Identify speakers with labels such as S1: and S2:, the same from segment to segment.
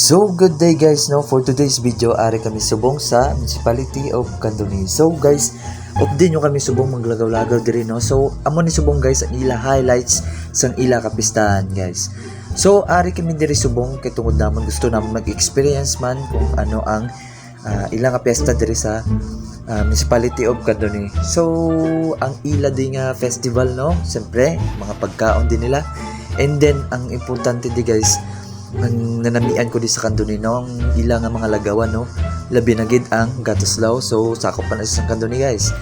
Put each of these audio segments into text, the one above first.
S1: So good day guys, no, for today's video ari kami subong sa Municipality of Candoni. So guys, update nyo kami subong maglagaw-lagaw diri, no. So amo ni subong guys ang ila highlights sang ila kapistahan guys. So ari kami diri subong kay tungod namon gusto namon mag-experience man kung ano ang ilang piyesta diri sa Municipality of Candoni. So ang ila di nga festival, no, siyempre mga pagkaon din nila. And then ang importante di guys, ang nanamian ko di sa Candoni, no, ang ilang mga lagawan, no, labi na gid ang Gatuslaw. So sakop pa na sa Candoni guys.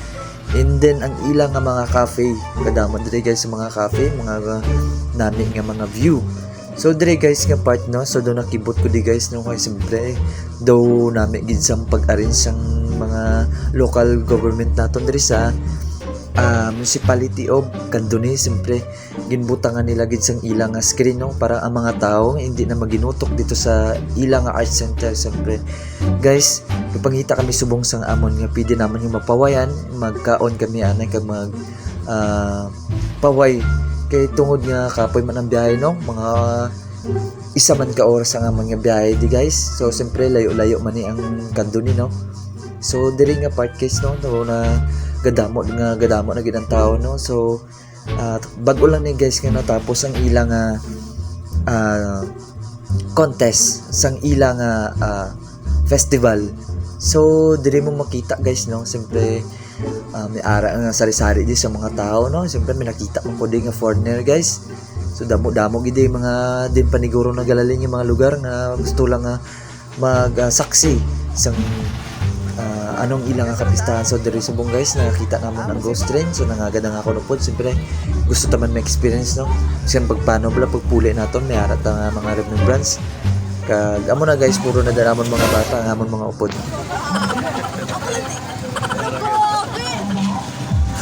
S1: And then ang ilang nga mga cafe, kadamon diri guys sa mga cafe, mga nami nga mga view. So dire guys nga part, no, so do nakibot ko di guys, no, kay siyempre do nami gid sang pag-arrange sang mga local government naton diri sa Municipality of Candoni. Siyempre ginbutangan nila gid sang ilang nga screen, no, para ang mga tao hindi na maginutok dito sa ilang nga art center. Siyempre guys, ipangita kami subong sang amon nga pwede naman yung mapawayan, magkaon kami anay kag mag paway kay tungod nga kapoy man ang biyahe, no, mga isa man ka oras ang amon nga biyahe di guys. So siyempre layo-layo man ni ang Candoni, no. So diri nga part case, no, na gadamo na gid ang tao, no. So bago lang ni guys nga natapos ang ilang contest sang ilang festival. So diri mo makita guys, no, siyempre may ara nga sari-sari di sa mga tao, no. Siyempre may nakita mo ko di nga foreigner guys. So damo gid mga din paniguro nagalalin yung mga lugar nga gusto lang nga magsaksi sang anong ilang nga kapistahan. So diri subong guys nakita namon ang ghost train. So nangagad ang ako nupod, siyempre gusto taman may experience, no. Kasi pagpano bala pagpuli naton may arat ang mga remembrance kag amo na guys, puro na daramon mga bata ang amon mga upod.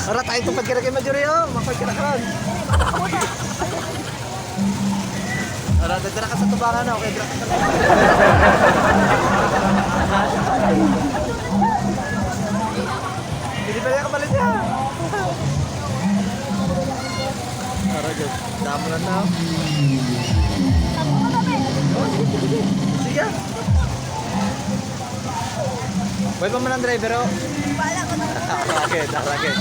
S1: Ara tayo itong pagkira-kira majuri, oh, mapagkira-karan. Ara dira ka sa tubangan, okay, dira ka sa hindi pa rin kapalit niya. Tara, Diyos. Damo lang na. Sige. Boy pa man ang driver, oh. Wala ko na. Okay, tara, okay.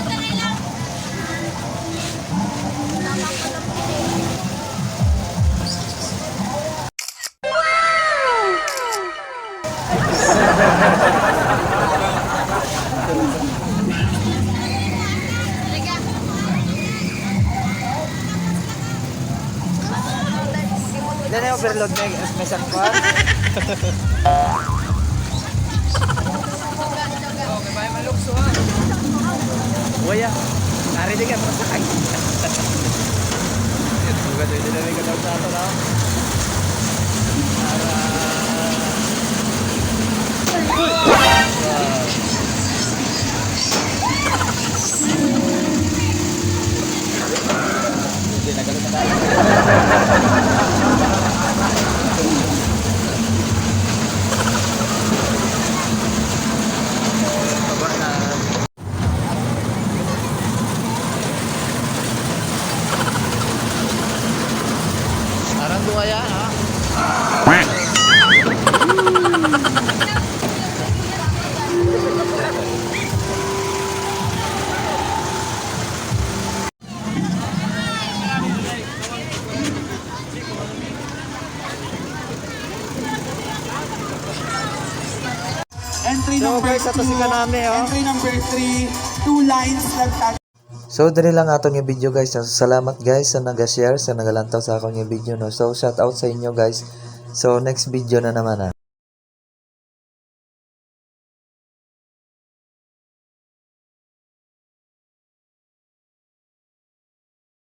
S1: Yan ay overload may sangkwan. Okay, may malukso ha. Waya. Nari din ka para sakay. Ito ga dito na ka daw sa ato na. Hindi na galo tayo. Kaya ha.
S2: Entry number 2, entry number 3, 2 lines lang.
S1: So diri lang aton nga video guys. So, salamat guys sa naga-share, sa nagalantaw sa akong nga video, no. So shout out sa inyo guys. So next video na naman